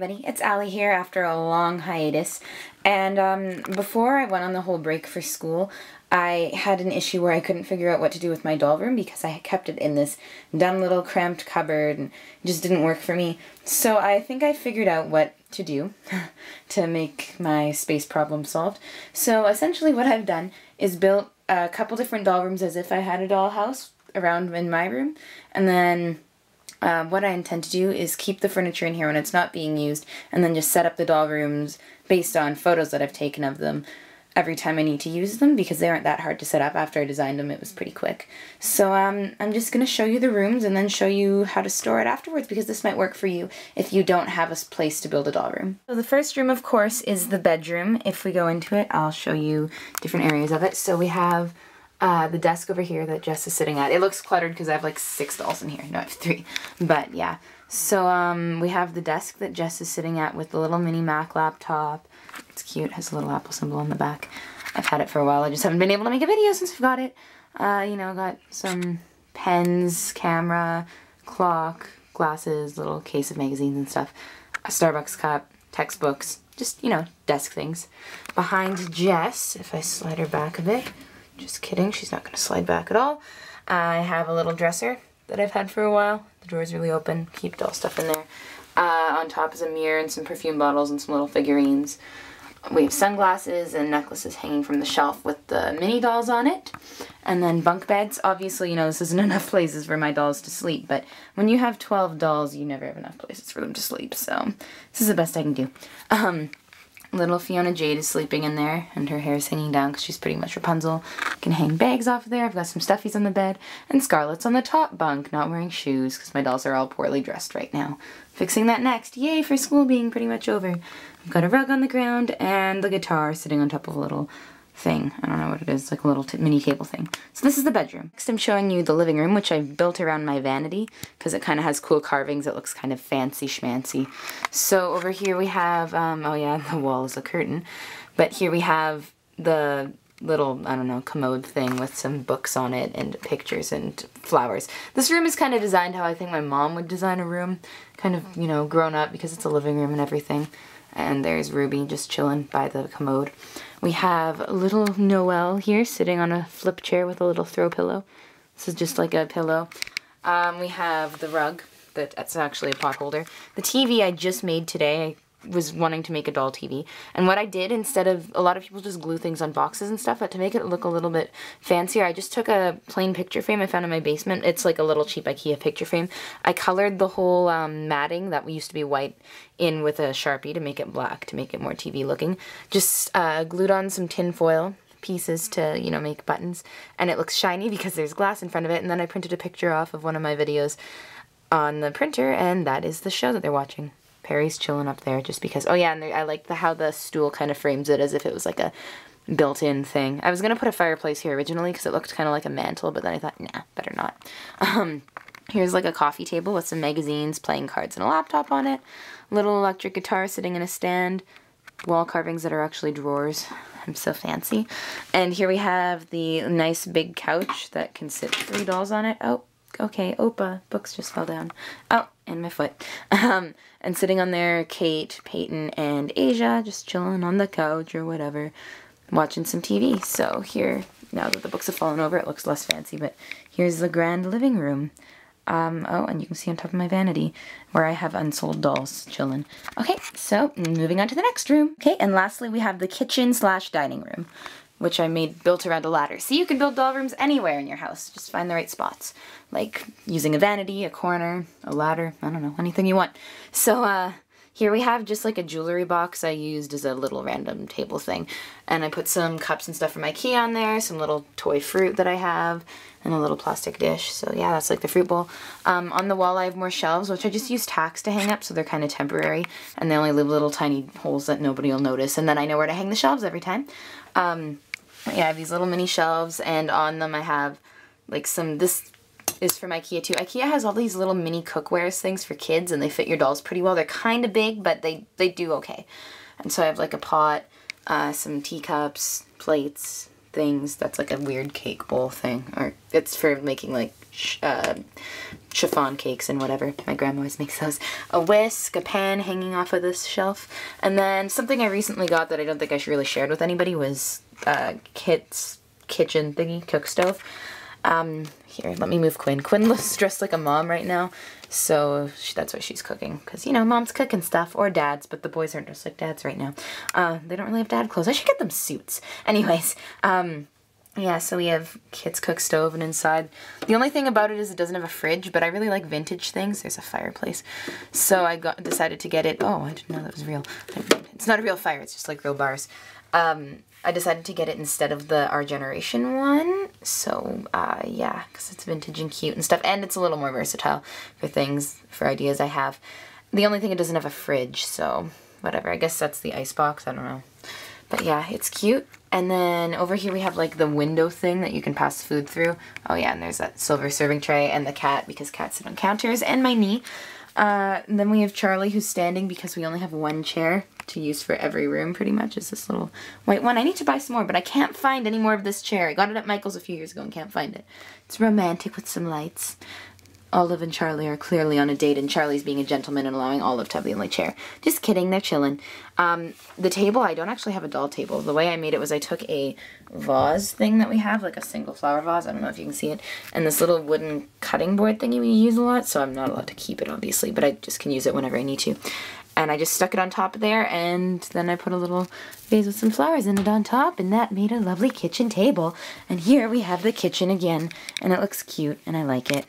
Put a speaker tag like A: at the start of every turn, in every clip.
A: everybody, it's Allie here after a long hiatus, and before I went on the whole break for school, I had an issue where I couldn't figure out what to do with my doll room because I had kept it in this dumb little cramped cupboard and it just didn't work for me. So I think I figured out what to do to make my space problem solved. So essentially what I've done is built a couple different doll rooms as if I had a dollhouse around in my room, and then what I intend to do is keep the furniture in here when it's not being used, and then just set up the doll rooms based on photos that I've taken of them every time I need to use them, because they aren't that hard to set up. After I designed them, it was pretty quick. So I'm just going to show you the rooms and then show you how to store it afterwards, because this might work for you if you don't have a place to build a doll room. So the first room, of course, is the bedroom. If we go into it, I'll show you different areas of it. So we have the desk over here that Jess is sitting at. It looks cluttered because I have like 6 dolls in here. No, I have 3. But yeah. So we have the desk that Jess is sitting at with the little mini Mac laptop. It's cute. It has a little Apple symbol on the back. I've had it for a while. I just haven't been able to make a video since I've got it. You know, got some pens, camera, clock, glasses, little case of magazines and stuff. A Starbucks cup, textbooks, just, you know, desk things. Behind Jess, if I slide her back a bit, just kidding, she's not going to slide back at all. I have a little dresser that I've had for a while. The door's really open, keep doll stuff in there. On top is a mirror and some perfume bottles and some little figurines. We have sunglasses and necklaces hanging from the shelf with the mini dolls on it. And then bunk beds. Obviously, you know, this isn't enough places for my dolls to sleep, but when you have 12 dolls, you never have enough places for them to sleep, so this is the best I can do. Little Fiona Jade is sleeping in there, and her hair is hanging down because she's pretty much Rapunzel. I can hang bags off of there. I've got some stuffies on the bed, and Scarlett's on the top bunk, not wearing shoes because my dolls are all poorly dressed right now. Fixing that next. Yay for school being pretty much over. I've got a rug on the ground and the guitar sitting on top of a little thing. I don't know what it is, like a little mini table thing. So this is the bedroom. Next I'm showing you the living room, which I built around my vanity because it kind of has cool carvings. It looks kind of fancy schmancy. So over here we have, oh yeah, the wall is a curtain. But here we have the little, I don't know, commode thing with some books on it and pictures and flowers. This room is kind of designed how I think my mom would design a room. Kind of, you know, grown up because it's a living room and everything. And there's Ruby just chilling by the commode. We have little Noelle here sitting on a flip chair with a little throw pillow. This is just like a pillow. We have the rug that's actually a pot holder. The TV I just made today. I was wanting to make a doll TV, and what I did, instead of, a lot of people just glue things on boxes and stuff, but to make it look a little bit fancier, I just took a plain picture frame I found in my basement. It's like a little cheap IKEA picture frame. I colored the whole matting that used to be white in with a Sharpie to make it black, to make it more TV looking. Just glued on some tin foil pieces to, you know, make buttons, and it looks shiny because there's glass in front of it, and then I printed a picture off of one of my videos on the printer, and that is the show that they're watching. Perry's chilling up there just because, oh yeah, and I like how the stool kind of frames it as if it was like a built-in thing. I was going to put a fireplace here originally because it looked kind of like a mantle, but then I thought, nah, better not. Here's like a coffee table with some magazines, playing cards, and a laptop on it. Little electric guitar sitting in a stand. Wall carvings that are actually drawers. I'm so fancy. And here we have the nice big couch that can sit 3 dolls on it. Oh, okay, Opa, books just fell down. Oh, and my foot. And sitting on there, Kate, Peyton, and Asia, just chilling on the couch or whatever, watching some TV. So here, now that the books have fallen over, it looks less fancy, but here's the grand living room. Oh, and you can see on top of my vanity where I have unsold dolls chilling. Okay, so moving on to the next room. Okay, and lastly we have the kitchen / dining room, which I built around a ladder. See, you can build doll rooms anywhere in your house. Just find the right spots. Like using a vanity, a corner, a ladder, I don't know, anything you want. So here we have just like a jewelry box I used as a little random table thing. And I put some cups and stuff from IKEA on there, some little toy fruit that I have, and a little plastic dish. So yeah, that's like the fruit bowl. On the wall I have more shelves, which I just use tacks to hang up, so they're kind of temporary. And they only leave little tiny holes that nobody will notice. And then I know where to hang the shelves every time. Yeah, I have these little mini shelves, and on them I have like some, this is from IKEA too. IKEA has all these little mini cookwares things for kids, and they fit your dolls pretty well. They're kind of big, but they do okay. And so I have like a pot, some teacups, plates, things. That's like a weird cake bowl thing, or it's for making like chiffon cakes and whatever. My grandma always makes those. A whisk, a pan hanging off of this shelf, and then something I recently got that I don't think I really shared with anybody was Kit's kitchen thingy, cook stove. Here, let me move Quinn. Quinn looks dressed like a mom right now, so that's why she's cooking. Because, you know, mom's cooking stuff, or dads, but the boys aren't dressed like dads right now. They don't really have dad clothes. I should get them suits. Anyways, yeah, so we have Kit's cook stove, and inside, the only thing about it is it doesn't have a fridge, but I really like vintage things. There's a fireplace. So I decided to get it. Oh, I didn't know that was real. It's not a real fire, it's just like real bars. I decided to get it instead of the Our Generation one, so yeah, because it's vintage and cute and stuff, and it's a little more versatile for things, for ideas I have. The only thing, it doesn't have a fridge, so whatever, I guess that's the ice box, I don't know. But yeah, it's cute. And then over here we have like the window thing that you can pass food through. Oh yeah, and there's that silver serving tray and the cat, because cats sit on counters, and my knee. And then we have Charlie, who's standing because we only have one chair to use for every room, pretty much, is this little white one. I need to buy some more, but I can't find any more of this chair. I got it at Michael's a few years ago and can't find it. It's romantic with some lights. Olive and Charlie are clearly on a date, and Charlie's being a gentleman and allowing Olive to have the only chair. Just kidding, they're chilling. The table, I don't actually have a doll table. The way I made it was I took a vase thing that we have, like a single flower vase, I don't know if you can see it, and this little wooden cutting board thingy we use a lot, so I'm not allowed to keep it, obviously, but I just can use it whenever I need to. And I just stuck it on top there, and then I put a little vase with some flowers in it on top, and that made a lovely kitchen table. And here we have the kitchen again, and it looks cute, and I like it.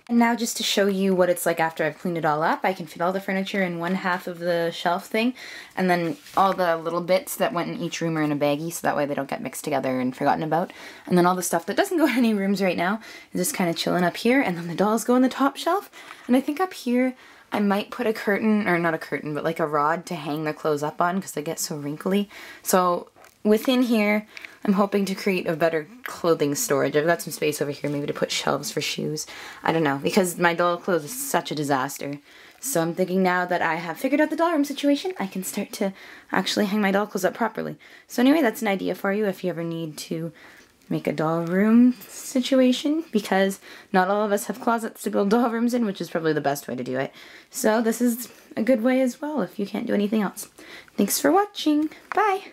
A: And now, just to show you what it's like after I've cleaned it all up, I can fit all the furniture in one half of the shelf thing, and then all the little bits that went in each room are in a baggie, so that way they don't get mixed together and forgotten about. And then all the stuff that doesn't go in any rooms right now is just kind of chilling up here, and then the dolls go in the top shelf. And I think up here I might put a curtain, or not a curtain, but like a rod to hang the clothes up on because they get so wrinkly. So within here, I'm hoping to create a better clothing storage. I've got some space over here maybe to put shelves for shoes. I don't know, because my doll clothes is such a disaster. So I'm thinking now that I have figured out the doll room situation, I can start to actually hang my doll clothes up properly. So anyway, that's an idea for you if you ever need to make a doll room situation, because not all of us have closets to build doll rooms in, which is probably the best way to do it. So this is a good way as well if you can't do anything else. Thanks for watching. Bye!